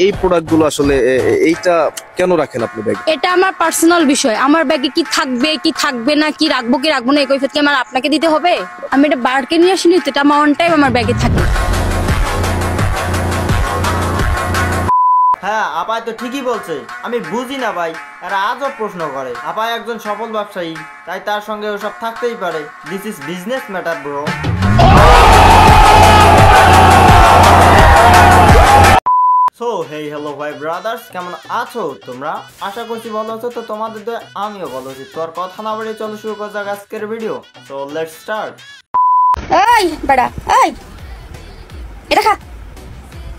এই প্রোডাক্টগুলো আসলে এইটা কেন রাখেন আপনি ব্যাগে? এটা আমার পার্সোনাল বিষয়। আমার ব্যাগে কি থাকবে কি থাকবে না, কি রাখবো কি রাখবো না, এই কৈফিয়ত কি আমার আপনাকে দিতে হবে? আমি এটা বারকে নিয়ে আসিনি তো, এটা আমার অন টাইম আমার ব্যাগে থাকে। হ্যাঁ, আপায় তো ঠিকই বলছে। আমি বুঝি না ভাই, এরা আজব প্রশ্ন করে। আপায় একজন সফল ব্যবসায়ী, তাই তার সঙ্গে ওসব থাকতেই পারে। This is business matter bro. So hey hello ভাই ব্রাদার্স, কেমন আছো তোমরা? আশা করছি ভালো আছো। তো তোমাদের তো আমিও ভালো আছি। তো আর কথা না বাড়িয়ে চলো শুরু করা যাক আজকের ভিডিও। So let's start. এই বড়া, এই এটা খা,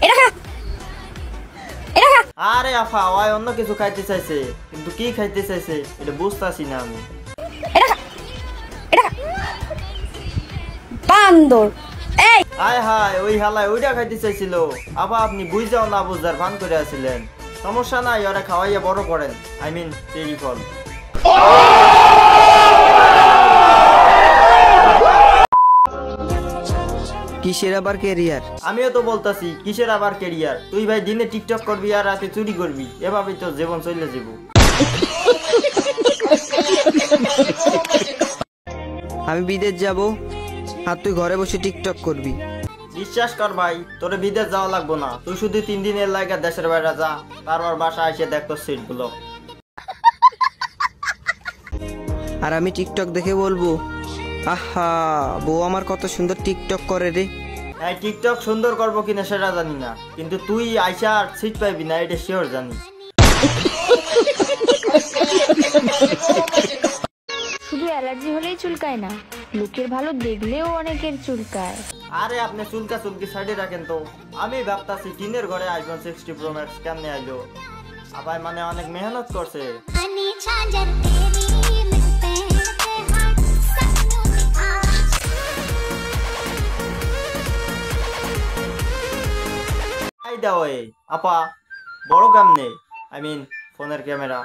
এটা খা, এটা খা। আরে আফা, ওই অন্য কিছু খাইতে চাইছে, কিন্তু কি খাইতে চাইছে এটা বুঝতাছি না আমি। এটা খা, এটা খা। বান্দর এই হায় হায়, ওই হালায় ওইটা খাইতে চাইছিল। আবার আপনি বুঝাও না বুঝার ভান করে আছিলেন। সমস্যা নাই, ওরা খাওয়াইয়া বড় করেন। আই মিন চেরি ফল। কিসের আবার ক্যারিয়ার? আমিও তো বলতাছি কিসের আবার ক্যারিয়ার। তুই ভাই দিনে টিকটক করবি আর রাতে চুরি করবি, এভাবেই তো জীবন চলে যাব। আমি বিদেশ যাব আর তুই ঘরে বসে টিকটক করবি। বিশ্বাস কর ভাই, তোরে বিদেশ যাওয়া লাগবো না। তুই শুধু 3 দিনের লাগা দেশের বাইরে যা, তারপর বাসা এসে দেখ তোর সিট গুলো। আর আমি টিকটক দেখে বলবো, আহা বউ আমার কত সুন্দর টিকটক করে রে। হ্যাঁ, টিকটক সুন্দর করবো কিনা সেটা জানি না, কিন্তু তুই আইসা আর সিট পাইবি না এটা শিওর জানি। শুধু অ্যালার্জি হলেই চুলকায় না, লোকের ভালো দেখলেও অনেকের চুলকায়। আরে আপনি চুলকা চুলকি সাইডে রাখেন তো। আমি ভাবতাছি টিনের ঘরে আইফোন 60 প্রো ম্যাক্স কেমনে আইলো। আবার মানে অনেক মেহনত করছে। আই দাও আপা, বড় কেমনে? আই মিন ফোনের ক্যামেরা।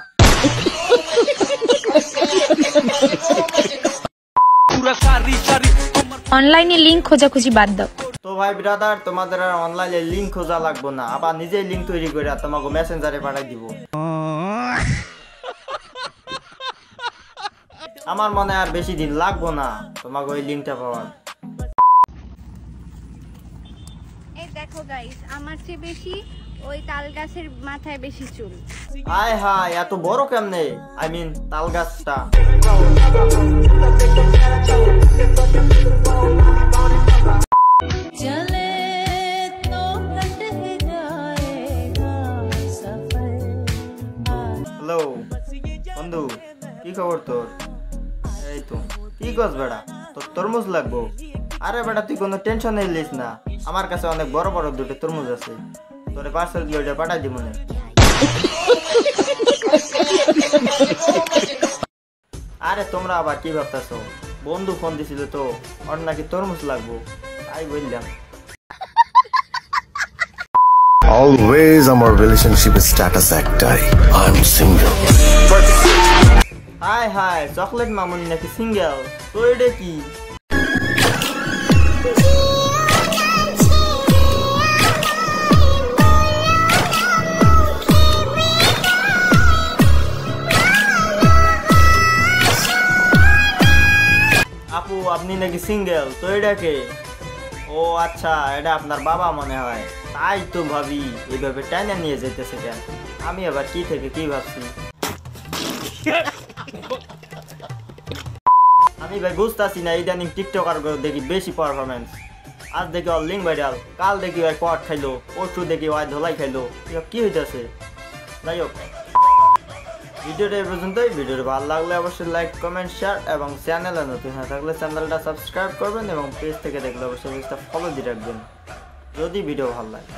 অনলাইনে লিংক খোঁজাখুঁজি বাদ দাও। তো ভাই ব্রাদার, তোমাদের আর অনলাইনে লিংক খোঁজা লাগবো না। আবার নিজেই লিংক তৈরি করে তোমাকে মেসেঞ্জারে পাঠাই দিব। আমার মনে আর বেশি দিন লাগবো না তোমাকে ওই লিংকটা পাওয়ার। এই দেখো গাইস, আমার চেয়ে বেশি ওই তাল গাছের মাথায় বেশি চুল। আয় হায়, এত বড় কেমনে? আই মিন তাল গাছটা। হ্যালো বন্ধু, কি খবর তোর? এই তো কি গছ বেড়া, তোর তরমুজ লাগবো? আরে বেটা তুই কোনো টেনশন নিস না, আমার কাছে অনেক বড় বড় দুটো তরমুজ আছে। তোরে পার্সেল দিয়ে ওইটা পাঠাই দিব মনে। আরে তোমরা আবার কি ভাবতেছো? বন্ধু ফোন দিছিল তো, ওর নাকি তরমুজ লাগবো, তাই বললাম। Always আমার relationship status একটাই, I'm single. High high, chocolate মামুনি নাকি সিঙ্গেল? তো এটা কি? আপু আপনি নাকি সিঙ্গেল? তো এটা কে? ও আচ্ছা, এটা আপনার বাবা মনে হয়। তাই তো ভাবি এইভাবে টাইনা নিয়ে যেতেছে কেন। আমি আবার কি থেকে কি ভাবছি। আমি ভাই বুঝতেছি না, ইদানিং টিকটকার দেখি বেশি পারফরমেন্স। আজ দেখি ওর লিঙ্ক ভাইরাল, কাল দেখি ওই পট খাইলো, পরশু দেখি ওই ধোলাই খাইলো। কি হইতেছে? যাই হোক, ভিডিওটা এই পর্যন্তই। ভিডিওটা ভালো লাগলে অবশ্যই লাইক কমেন্ট শেয়ার এবং চ্যানেলে নতুন হয়ে থাকলে চ্যানেলটা সাবস্ক্রাইব করবেন এবং পেজ থেকে দেখলে অবশ্যই পেজটা ফলো দিয়ে রাখবেন যদি ভিডিও ভালো লাগে।